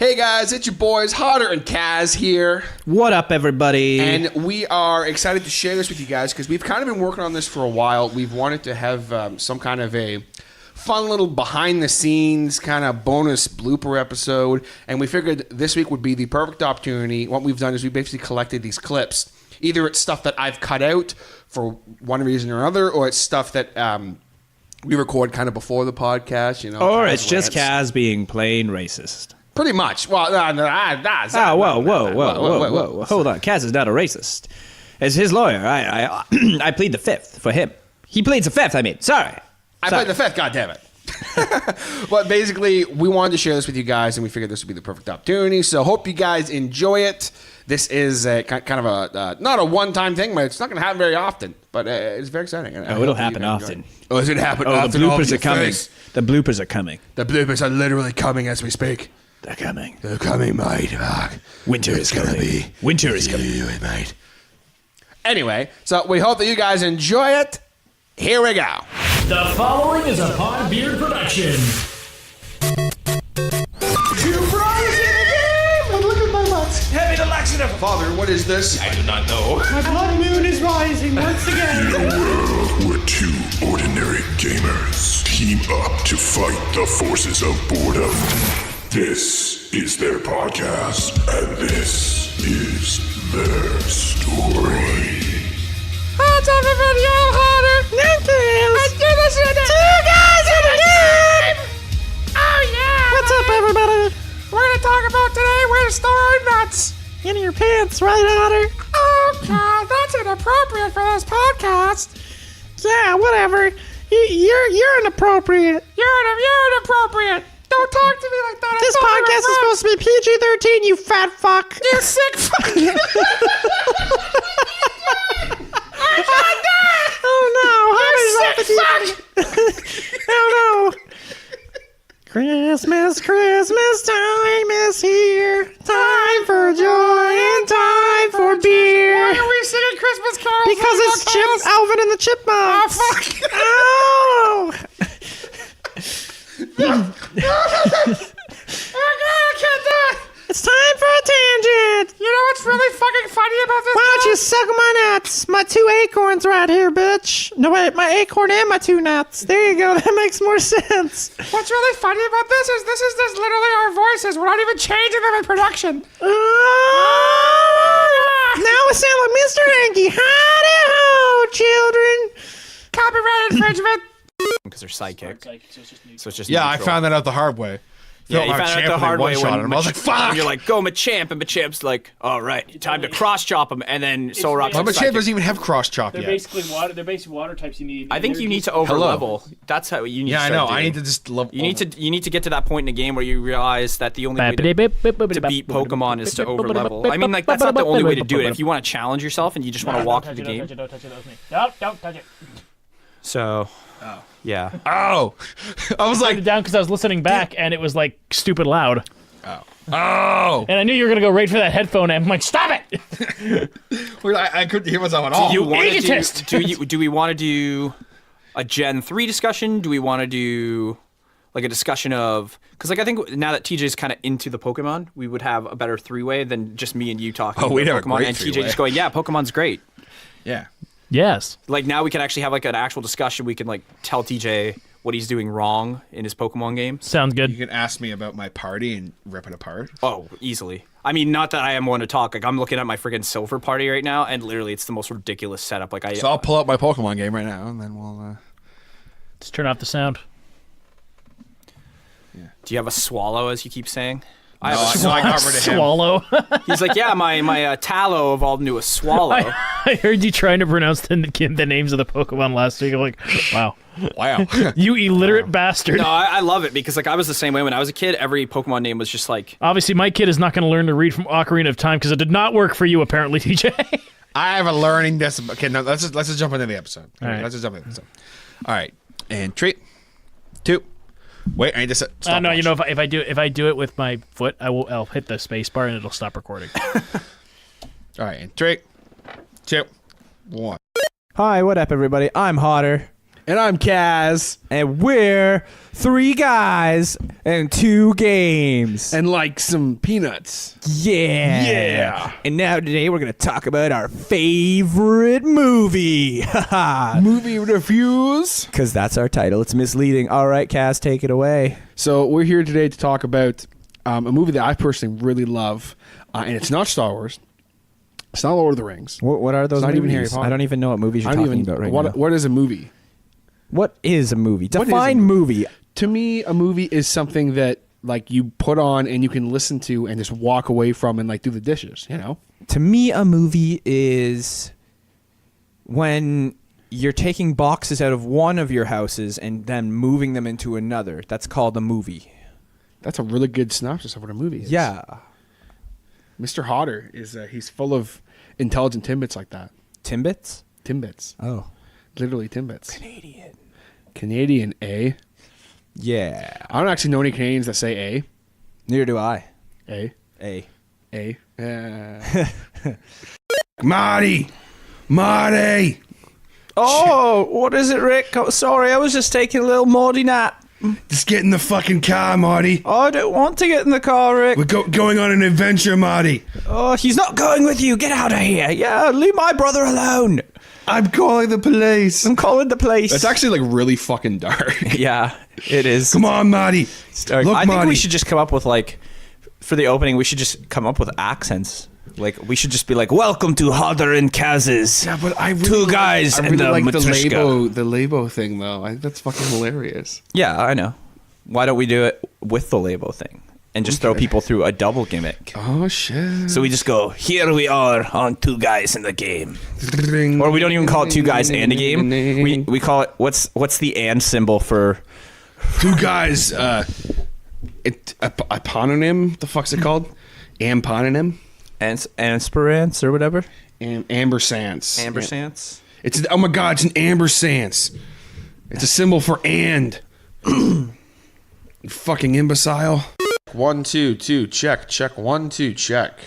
Hey guys, it's your boys Hodder and Kaz here. What up, everybody? And we are excited to share this with you guys because we've kind of been working on this for a while. We've wanted to have some kind of a fun little behind the scenes kind of bonus blooper episode, and we figured this week would be the perfect opportunity. What we've done is we basically collected these clips. Either it's stuff that I've cut out for one reason or another, or it's stuff that we record kind of before the podcast, you know. Or it's just Kaz being plain racist. Pretty much. Well, whoa. Hold on. Kaz is not a racist. As his lawyer, I plead the fifth for him. He pleads the fifth, Sorry. I played the fifth, goddammit. But basically, we wanted to share this with you guys, and we figured this would be the perfect opportunity. So hope you guys enjoy it. This is kind of a, not a one-time thing, but it's not going to happen very often. But it's very exciting. It'll happen often. Oh, it's going to happen often. The bloopers are coming. The bloopers are coming. The bloopers are literally coming as we speak. They're coming. They're coming, mate. Winter is coming. Winter is coming. Mate. Anyway, so we hope that you guys enjoy it. Here we go. The following is a Podbeard production. 2 fries in the game! And look at my butts. Heavy the laxative. Father, what is this? I do not know. My blood moon is rising once again. In a world where 2 ordinary gamers team up to fight the forces of boredom, this is their podcast, and this is their story. What's up, everybody? I'm Hodder. Let's do this in the 2 guys in the game! Oh, yeah! What's up, everybody? We're going to talk about today where to store our nuts. In your pants, right, Hodder? Oh, God, that's inappropriate for this podcast. Yeah, whatever. You're inappropriate. You're inappropriate. Don't talk to me like that. This podcast is supposed to be PG-13, you fat fuck. You sick fuck. Oh, no. Hodder's sick off the deep. Oh, no. Christmas time is here. Time for joy and time for beer. Why are we singing Christmas carols? Because it's Alvin and the Chipmunks. Oh, fuck. Oh. Oh, God, I can't do it. It's time for a tangent. You know what's really fucking funny about this? Why don't you suck my nuts? My 2 acorns right here, bitch. No, wait, my acorn and my 2 nuts. There you go. That makes more sense. What's really funny about this is just literally our voices. We're not even changing them in production. Now we sound like Mr. Hanky. Howdy-ho, children. Copyright infringement. Because they're psychic. So it's just yeah, neutral. I found that out the hard way. Yeah, you found out the hard way when I was like, fuck! You're like, go Machamp, and Machamp's like, all right, time to cross-chop him, and then Solrock's Well, Machamp doesn't even have cross-chop They're yet. basically water. They're basically water types. You need. I think you need to over-level. That's how you need to Yeah, I start know. doing. I need to just level. You need to get to that point in the game where you realize that the only way to beat Pokemon is to over-level. I mean, like, that's not the only way to do it. If you want to challenge yourself and you just want to walk through the game. Don't touch it. That was me. Don't touch it. So, yeah. Oh! I was I like, put it down because I was listening back and it was like stupid loud. oh! And I knew you were gonna go right for that headphone. And I'm like, stop it! I couldn't hear myself at all. You egotist! Do we want to do a Gen 3 discussion? Do we want to do like a discussion of... Because like I think now that TJ's kind of into the Pokemon, we would have a better 3-way than just me and you talking we'd have about a Pokemon great and TJ 3-way. just going, yeah, Pokemon's great. Yeah. Yes. Like now we can actually have like an actual discussion. We can like tell TJ what he's doing wrong in his Pokemon game. Sounds good. You can ask me about my party and rip it apart. Oh, easily. I mean, not that I am one to talk. Like I'm looking at my freaking Silver party right now, and literally it's the most ridiculous setup. Like So I'll pull up my Pokemon game right now, and then we'll... Just turn off the sound. Do you have a Swallow, as you keep saying? I got rid of him. Swallow. He's like, yeah, my Tallow evolved into a Swallow. I heard you trying to pronounce the names of the Pokemon last week. I'm like, wow. Wow. You illiterate bastard. No, I love it because like I was the same way when I was a kid. Every Pokemon name was just like... Obviously, my kid is not going to learn to read from Ocarina of Time because it did not work for you, apparently, TJ. I have a learning disability. Okay, no, let's just jump into the episode. All right. Let's just jump into the episode. All right. And 3, 2... Wait, I need to set stopwatch. No, you know, if I do it with my foot, I'll hit the space bar and it'll stop recording. All right, in 3, 2, 1. Hi, what up, everybody? I'm Hodder. And I'm Kaz. And we're 3 guys and 2 games. And like some peanuts. Yeah. Yeah. And now today we're going to talk about our favorite movie. Movie reviews. Because that's our title. It's misleading. All right, Kaz, take it away. So we're here today to talk about a movie that I personally really love. And it's not Star Wars. It's not Lord of the Rings. What are those It's not movies? even Harry Potter. I don't even know what movies you're talking about right now. What is a movie? What is a movie? What is a Define movie. To me, a movie is something that like you put on and you can listen to and just walk away from and like do the dishes, you know? To me, a movie is when you're taking boxes out of one of your houses and then moving them into another. That's called a movie. That's a really good synopsis of what a movie is. Yeah. Mr. Hodder is he's full of intelligent Timbits like that. Timbits? Timbits. Oh. Literally Timbits. Canadian. Canadian, eh? Yeah. I don't actually know any Canadians that say A. Neither do I. A. A. A. Marty! Marty! Oh, what is it, Rick? Oh, sorry, I was just taking a little Morty nap. Just get in the fucking car, Marty. Oh, I don't want to get in the car, Rick. We're going on an adventure, Marty. Oh, he's not going with you. Get out of here. Yeah, leave my brother alone. I'm calling the police. I'm calling the police. That's actually like really fucking dark. Yeah, it is. Come on, Marty. Look, I think Marty. we should just come up with for the opening, we should just come up with accents. Like, we should just be like, welcome to Hodder and Kaz's. Yeah, but I really 2 guys I and really the like Matryoshka. the Labo thing though. I think that's fucking hilarious. Yeah, I know. Why don't we do it with the Labo thing? And just throw people through a double gimmick. Oh shit. So we just go, here we are on 2 guys in the game. Or we don't even call it 2 guys and a game. We call it, what's the and symbol for? 2 guys, eponym, the fuck's it called? Amponym? Amperance or whatever? Ambersance. Ambersance? It's, oh my god, it's an ambersance. It's a symbol for and. You fucking imbecile. 1 2 2 check 1 2 check.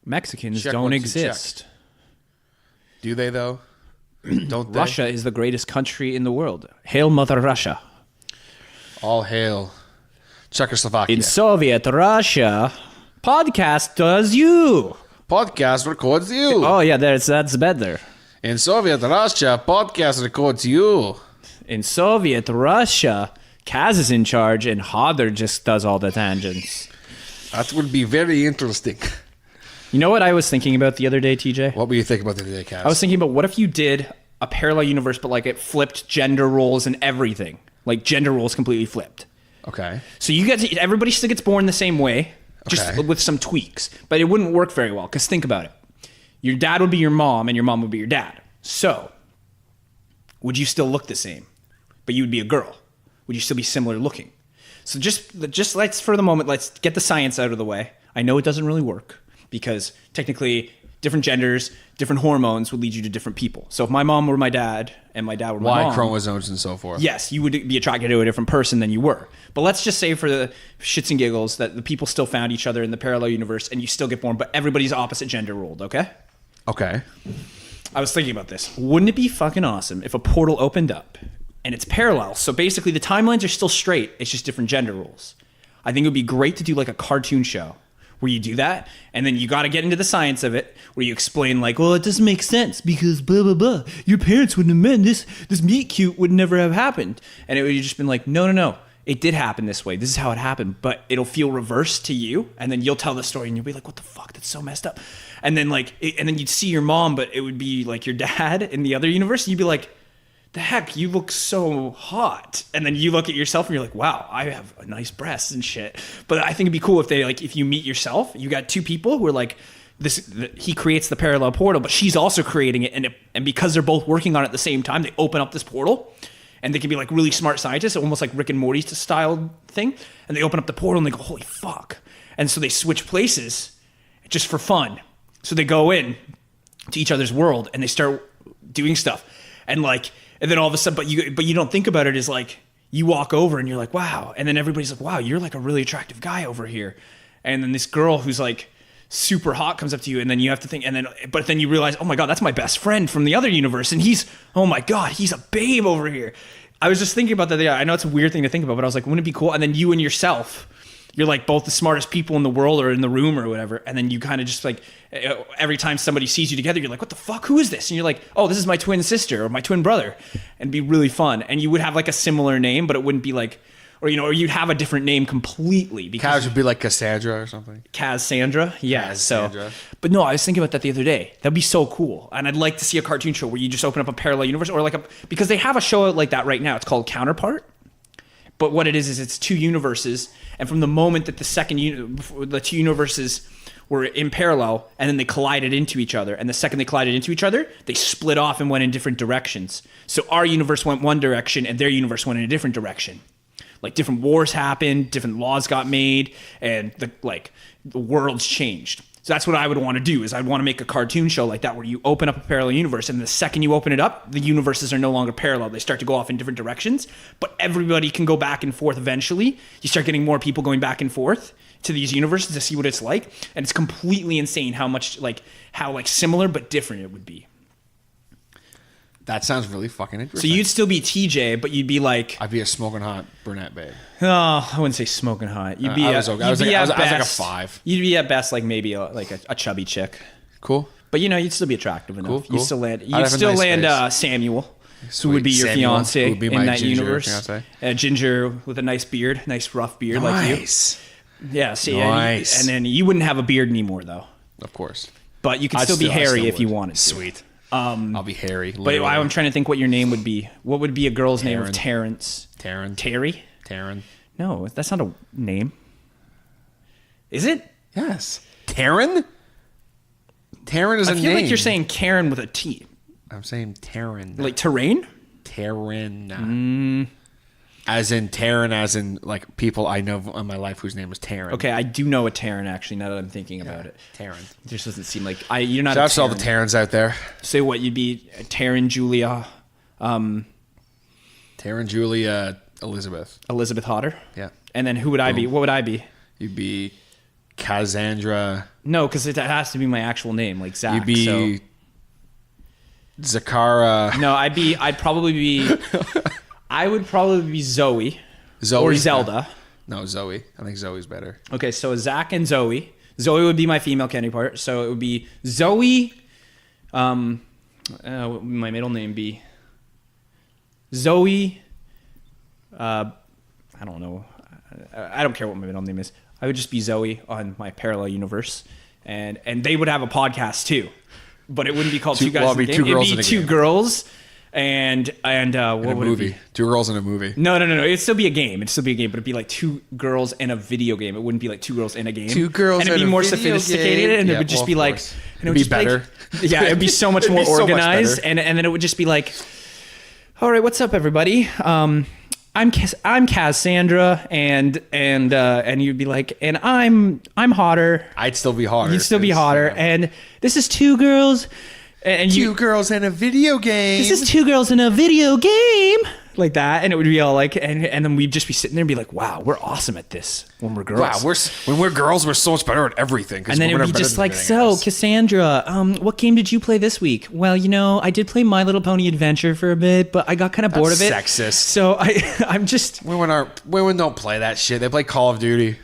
Mexicans Check don't 1 2 exist. Do they though? Don't they? Russia is the greatest country in the world. Hail Mother Russia. All hail Czechoslovakia. In Soviet Russia, podcast does you. Podcast records you. Oh yeah, that's better. In Soviet Russia, podcast records you. In Soviet Russia, Kaz is in charge and Hodder just does all the tangents. That would be very interesting. You know what I was thinking about the other day, TJ? What were you thinking about the day, Cass? I was thinking about what if you did a parallel universe, but like it flipped gender roles and everything. Like gender roles completely flipped. Okay. So everybody still gets born the same way, just Okay. with some tweaks. But it wouldn't work very well, because think about it. Your dad would be your mom, and your mom would be your dad. So, would you still look the same? But you would be a girl. Would you still be similar looking? So just let's, for the moment, let's get the science out of the way. I know it doesn't really work, because technically different genders, different hormones would lead you to different people. So if my mom were my dad, and my dad were my Y mom, chromosomes and so forth. yes, you would be attracted to a different person than you were. But let's just say for the shits and giggles that the people still found each other in the parallel universe and you still get born, but everybody's opposite gender rolled, okay? Okay. I was thinking about this. Wouldn't it be fucking awesome if a portal opened up and it's parallel? So basically the timelines are still straight, it's just different gender roles. I think it would be great to do like a cartoon show where you do that, and then you got to get into the science of it, where you explain like, well, it doesn't make sense because blah, blah, blah. Your parents wouldn't have meant this meet cute would never have happened. And it would have just been like, no. It did happen this way. This is how it happened, but it'll feel reversed to you. And then you'll tell the story and you'll be like, what the fuck? That's so messed up. And then and then you'd see your mom, but it would be like your dad in the other universe. And you'd be like, the heck, you look so hot. And then you look at yourself and you're like, wow, I have a nice breasts and shit. But I think it'd be cool if they if you meet yourself, you got 2 people who are like, he creates the parallel portal, but she's also creating it. And because they're both working on it at the same time, they open up this portal. And they can be like really smart scientists, almost like Rick and Morty style thing. And they open up the portal and they go, holy fuck. And so they switch places just for fun. So they go in to each other's world and they start doing stuff. And then all of a sudden, but you don't think about it as like, you walk over and you're like, wow. And then everybody's like, wow, you're like a really attractive guy over here. And then this girl who's like super hot comes up to you, and then you have to think, but then you realize, oh my god, that's my best friend from the other universe, and he's, oh my god, he's a babe over here. I was just thinking about that. I know it's a weird thing to think about, but I was like, wouldn't it be cool? And then you and yourself, you're like both the smartest people in the world or in the room or whatever, and then you kind of just like, every time somebody sees you together, you're like, what the fuck, who is this? And you're like, oh, this is my twin sister or my twin brother. And it'd be really fun. And you would have like a similar name, but it wouldn't be like, or you'd have a different name completely. Kaz would be like Cassandra or something. Cassandra, yeah. Cassandra. So, but no, I was thinking about that the other day. That'd be so cool, and I'd like to see a cartoon show where you just open up a parallel universe, or because they have a show like that right now. It's called Counterpart. But what it is it's two universes, and from the moment that the two universes were in parallel, and then they collided into each other, and the second they collided into each other, they split off and went in different directions. So our universe went one direction, and their universe went in a different direction. Like different wars happened, different laws got made, and the world's changed. So that's what I would want to do, is I'd want to make a cartoon show like that where you open up a parallel universe, and the second you open it up, the universes are no longer parallel. They start to go off in different directions, but everybody can go back and forth eventually. You start getting more people going back and forth to these universes to see what it's like, and it's completely insane how much how similar but different it would be. That sounds really fucking So interesting. you'd still be TJ, but you'd be like, I'd be a smoking hot brunette babe. oh, I wouldn't say smoking hot. You'd be I was okay. I was like a 5. You'd be at best like maybe a chubby chick, cool. but you'd still be attractive enough. Cool. You'd still land. I'd You'd have a still nice land face. Samuel, Sweet. who would be your Samuel, fiance who would be in my that ginger universe. fiance. A ginger with a nice beard, nice rough beard like you. Nice. Yeah. See, Nice. and then you wouldn't have a beard anymore though, Of course. but you could I still be I hairy if you would. wanted to. Sweet. I'll be hairy. But literally. I'm trying to think what your name would be. What would be a girl's name of Taryn. Terrence? Taryn. Terry? Taryn. No, that's not a name. Is it? Yes. Taryn? Taryn is a I name. feel like you're saying Karen with a T. I'm saying Taryn. Like terrain? Taryn. As in Taryn, as in like people I know in my life whose name is Taryn. Okay, I do know a Taryn actually. Now that I'm thinking about it, Taryn. it just doesn't seem like you're not. Shout out a to all the Taryn. Tarens out there. Say what you'd be, Taryn Julia, Taryn, Julia, Elizabeth. Elizabeth Hodder. Yeah. And then who would I be? What would I be? You'd be Cassandra. No, because it has to be my actual name, like Zach. You'd be so. Zakara. No, I'd probably be. I would probably be Zoe. Zoe. Or Zelda. No, Zoe. I think Zoe's better. Okay, so Zach and Zoe. Zoe would be my female counterpart. So it would be Zoe. What would my middle name be? Zoe. I don't know. I don't care what my middle name is. I would just be Zoe on my parallel universe, and they would have a podcast too, but it wouldn't be called Two Guys well, in a it'd Game. be Two Girls It'd in be a two Game. girls and what A would movie. it be? 2 girls in a movie. No. It'd still be a game. But it'd be like 2 girls in a video game. It wouldn't be like 2 girls in a game. 2 girls and it'd in be a more video sophisticated, game. and it Yeah, would just well, be of like, course. and it would It'd be just better. Yeah, it'd be so much It'd more be so much organized, better. and then it would just be like, all right, what's up, everybody? I'm Cassandra, and you'd be like, and I'm Hodder. I'd still be hotter. You'd still be 'cause, Hodder, you know, and this is 2 girls, and 2 girls in a video game. this is 2 girls in a video game, like that, and it would be all like, and then we'd just be sitting there and be like, wow, we're awesome at this when we're girls. Wow, when we're girls, we're so much better at everything. 'cause And then it women would are be better just than like, everything so, else. Cassandra, what game did you play this week? Well, I did play My Little Pony Adventure for a bit, but I got kind of bored of it. Sexist. So I'm just Women don't play that shit. They play Call of Duty.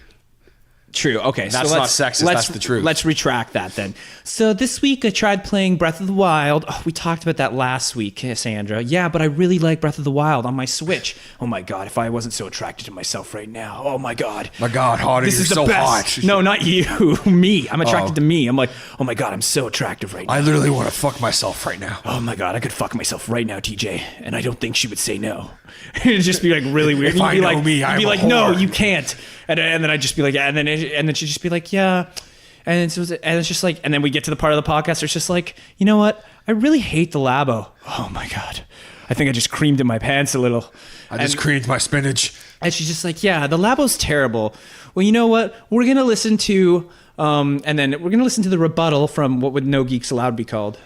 true. Okay, That's so not let's, sexist, Let's, that's the truth. Let's retract that then. So this week I tried playing Breath of the Wild. Oh, we talked about that last week, Cassandra. Yeah, but I really like Breath of the Wild on my Switch. Oh my god, if I wasn't so attracted to myself right now. Oh my god. My God, Hodder, This you're is the so best. hot. No, not you. Me. I'm attracted to me. I'm like, oh my god, I'm so attractive right now. I literally want to fuck myself right now. Oh my god, I could fuck myself right now, TJ, and I don't think she would say no. It'd just be like really weird. If And I you'd be know like, me, you'd I'm be a like, no, whore. you can't. And then I'd just be like, yeah, and then she'd just be like, yeah. And it's just like, and then we get to the part of the podcast where it's just like, you know what? I really hate the Labo. Oh my god, I think I just creamed in my pants a little. I just creamed my spinach. And she's just like, yeah, the Labo's terrible. Well, you know what? We're gonna listen to, and then we're gonna listen to the rebuttal from what would No Geeks Allowed be called.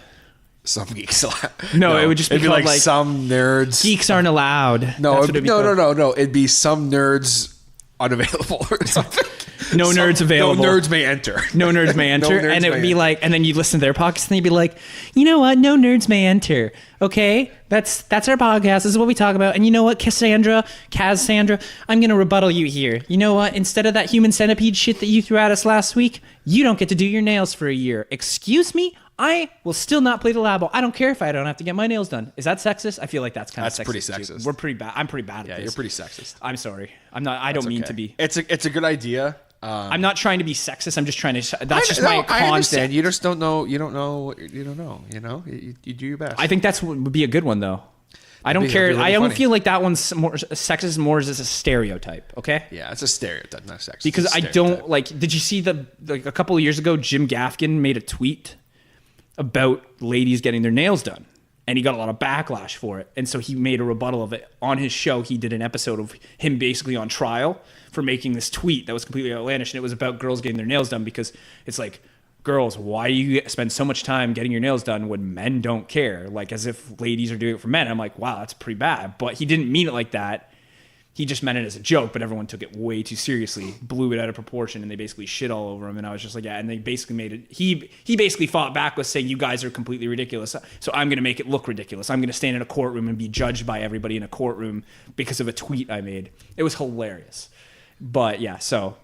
Some geeks allowed. No, it would just be it'd be called, like like, some nerds. Geeks aren't allowed. No, That's what it'd be called. no. It'd be some nerds unavailable or something. No nerds available. No nerds may enter. No nerds may enter. nerds And it may would be enter. like, and then you listen to their podcast and you'd be like, you know what? No nerds may enter. Okay? That's our podcast. This is what we talk about. And you know what, Cassandra, I'm going to rebuttal you here. You know what? Instead of that human centipede shit that you threw at us last week, you don't get to do your nails for a year. Excuse me? I will still not play the labo. I don't care if I don't have to get my nails done. Is that sexist? I feel like that's kind of sexist. pretty too. sexist. We're pretty bad. I'm pretty bad at Yeah, this. you're pretty sexist. I'm sorry. I'm not. I don't mean to be. It's a good idea. I'm not trying to be sexist. I'm just trying to. That's just No, my I concept. understand. You just don't know. You don't know. What you don't know. You know. You do your best. I think that's would be a good one though. I don't care. that'd be I really don't funny. feel like that one's more sexist. More as a stereotype. Okay. Yeah, it's a stereotype, not sex. Because It's a I stereotype. don't like. Did you see a couple of years ago? Jim Gaffigan made a tweet about ladies getting their nails done, and he got a lot of backlash for it. And so he made a rebuttal of it on his show. He did an episode of him basically on trial for making this tweet that was completely outlandish, and it was about girls getting their nails done because it's like, girls, why do you spend so much time getting your nails done when men don't care? Like as if ladies are doing it for men. I'm like, wow, that's pretty bad. But he didn't mean it like that. He just meant it as a joke, but everyone took it way too seriously, blew it out of proportion, and they basically shit all over him. And I was just like, yeah. And they basically made it. He basically fought back with saying, you guys are completely ridiculous. So I'm going to make it look ridiculous. I'm going to stand in a courtroom and be judged by everybody in a courtroom because of a tweet I made. It was hilarious. But yeah, so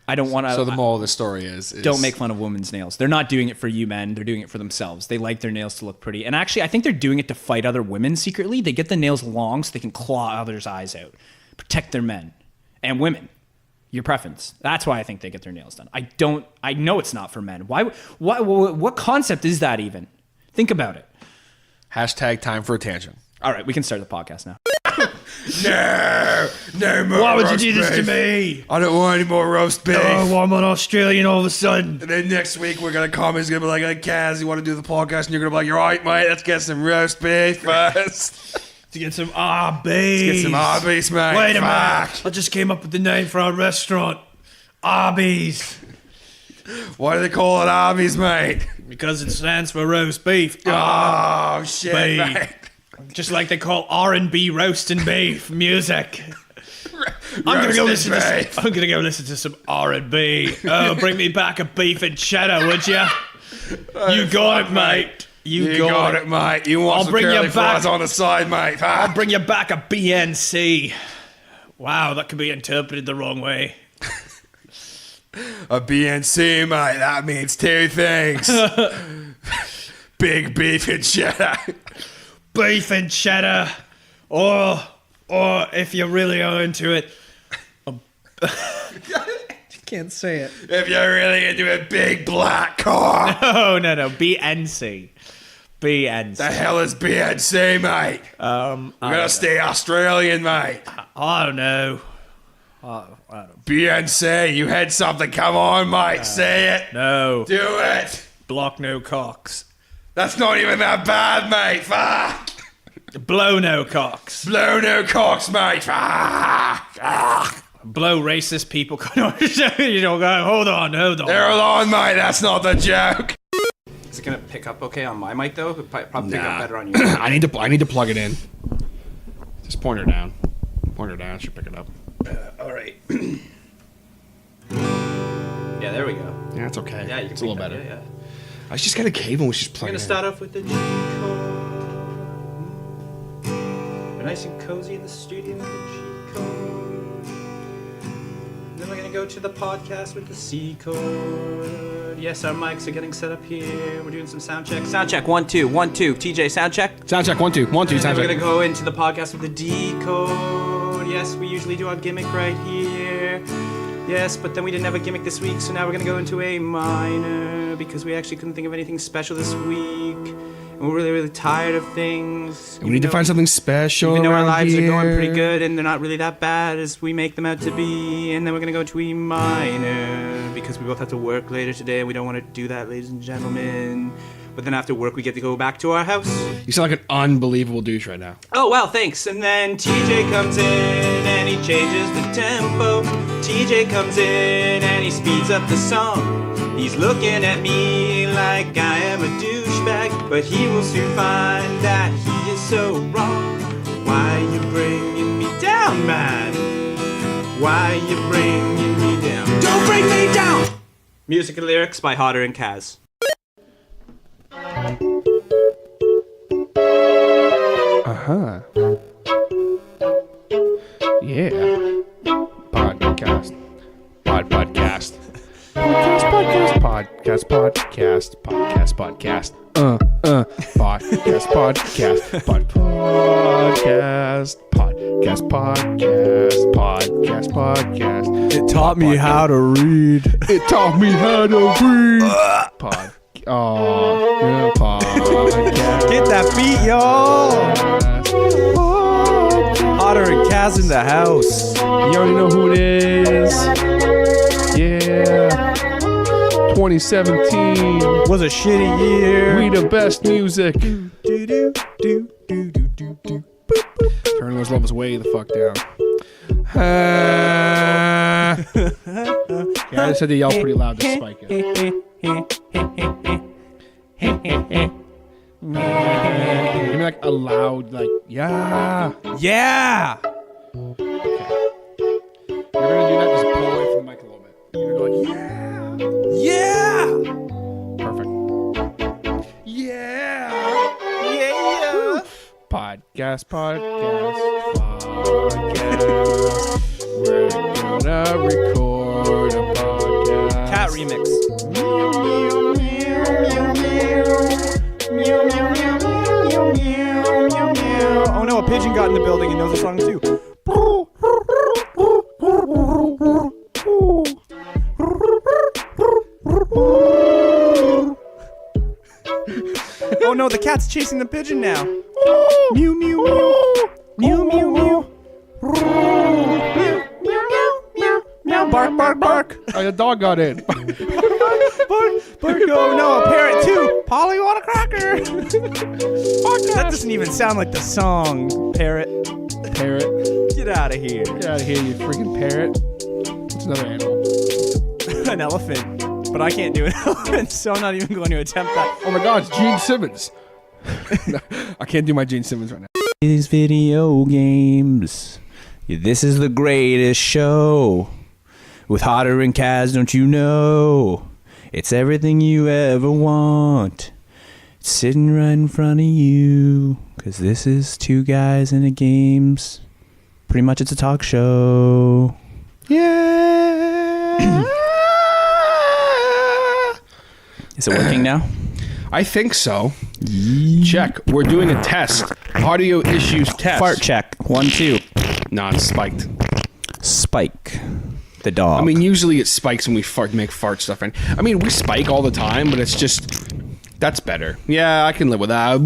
I don't want to. So the moral of the story is Don't make fun of women's nails. They're not doing it for you men. They're doing it for themselves. They like their nails to look pretty. And actually, I think they're doing it to fight other women secretly. They get the nails long so they can claw others' eyes out. Protect their men and women. Your preference. That's why I think they get their nails done. I know it's not for men. What concept is that even? Think about it. Hashtag time for a tangent. All right, we can start the podcast now. No more. Why would you do this to me? I don't want any more roast beef. Oh, I'm an Australian all of a sudden. And then next week we're gonna come. He's gonna be like, "Hey, Kaz, you want to do the podcast?" And you're gonna be like, "You're right, mate. Let's get some roast beef first. To get some Arby's. Get some Arby's, mate. Wait a Fuck. minute. I just came up with the name for our restaurant. Arby's. Why do they call it Arby's, mate? Because it stands for roast beef. Oh shit, beef. mate. Just like they call R&B roast and beef music. I'm gonna go listen to some R&B. Oh, bring me back a beef and cheddar, would ya? You got it, mate. You got it, mate. You want I'll some bring you curly back. fries on the side, mate? Huh? I'll bring you back a BNC. Wow, that could be interpreted the wrong way. A BNC, mate. That means two things. Big beef and cheddar. Beef and cheddar. Or if you really are into it, can't say it. If you're really into a big black car. Oh, no. BNC. BNC. The hell is BNC, mate? We're gonna stay Australian, mate. I don't know. BNC, you had something. Come on, mate. Say it. No. Do it. Block no cocks. That's not even that bad, mate. Fuck. Blow no cocks. Blow no cocks, mate. Fuck. Blow racist people. You don't go, hold on. Hold on, mate. That's not the joke. Is it gonna pick up okay on my mic though? It'll probably pick up better on you. I need to plug it in. Just point her down. Point her down. She'll pick it up. All right. Yeah, there we go. Yeah, it's okay. Yeah, you can it's a little pick better. that, yeah. I just got a cable when she's We're playing. gonna start off with the G code. We're nice and cozy in the studio with the G code. Then we're gonna go to the podcast with the C code. Yes, our mics are getting set up here. We're doing some sound check. Sound check. 1 2 1 2. TJ, sound check. Sound check. 1 2 1 2. And then Sound we're check. gonna go into the podcast with the D code. Yes, we usually do our gimmick right here. Yes, but then we didn't have a gimmick this week, so now we're gonna go into A minor because we actually couldn't think of anything special this week. And we're really, really tired of things. We need to find something special. Even though our around lives here. are going pretty good and they're not really that bad as we make them out to be. And then we're gonna go to E minor because we both have to work later today and we don't want to do that, ladies and gentlemen. But then after work we get to go back to our house. You sound like an unbelievable douche right now. Oh, wow, thanks. And then TJ comes in and he changes the tempo. TJ comes in and he speeds up the song. He's looking at me like I am a douchebag, but he will soon find that he is so wrong. Why you bringing me down, man? Why you bringing me down? down. Don't break me down. Music and lyrics by Hodder and Kaz. Yeah. Podcast. Podcast. Podcast. Podcast. Podcast. Podcast. Podcast. Podcast. Podcast. Podcast. Podcast. Podcast. Podcast. It taught me how to read. It taught me how to read. Podcast. Get that beat, y'all. Hodder and Kaz in the house. You already know who it is. Yeah. 2017. Was a shitty year. We the best music. Turn those levels way the fuck down. Yeah, I just had to yell pretty loud to spike it. Give me like a loud, like, yeah. Yeah. Okay. You're gonna do that, just pull away from the mic a little bit. You're gonna go like, yeah. Yeah. Perfect. Yeah. Yeah. Podcast. We're gonna record a podcast. Cat remix. Oh no, a pigeon got in the building and knows the song too. Oh no, the cat's chasing the pigeon now. Mew mew mew. Mew mew mew. Meow, bark, bark, bark. Oh, the dog got in. Bark, oh no, a parrot too. Polly want a cracker. That doesn't even sound like the song, parrot. Parrot. Get out of here. Get out of here, you freaking parrot. What's another animal? An elephant. But I can't do an elephant, so I'm not even going to attempt that. Oh my god, it's Gene Simmons. No, I can't do my Gene Simmons right now. These video games. This is the greatest show. With Hodder and Kaz, don't you know? It's everything you ever want. It's sitting right in front of you. Cause this is two guys in a games. Pretty much it's a talk show. Yeah. Is it working now? I think so. Check. We're doing a test. Audio issues test. Fart check. 1, 2. No, it's spiked. Spike. The dog. I mean, usually it spikes when we make fart stuff. And I mean, we spike all the time, but it's just, that's better. Yeah, I can live with that.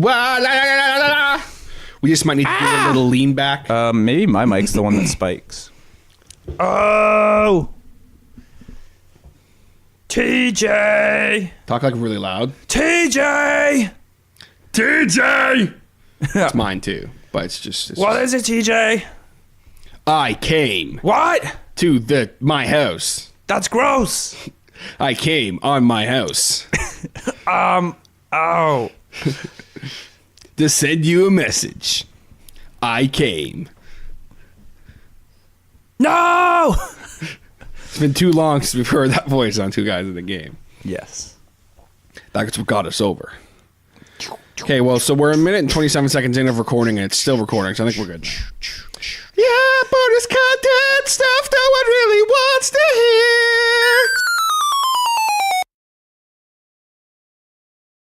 We just might need to do a little lean back. Maybe my mic's the one that spikes. Oh! TJ! Talk like really loud. TJ! TJ! It's mine too, but it's just. What is it, TJ? I came What? to my house. That's gross. I came on my house Oh. to send you a message. I came. No! It's been too long since we've heard that voice on Two Guys in the Game. Yes. That's what got us over. Okay, well, so we're a minute and 27 seconds in of recording, and it's still recording, so I think we're good now. Yeah, bonus content, stuff no one really wants to hear.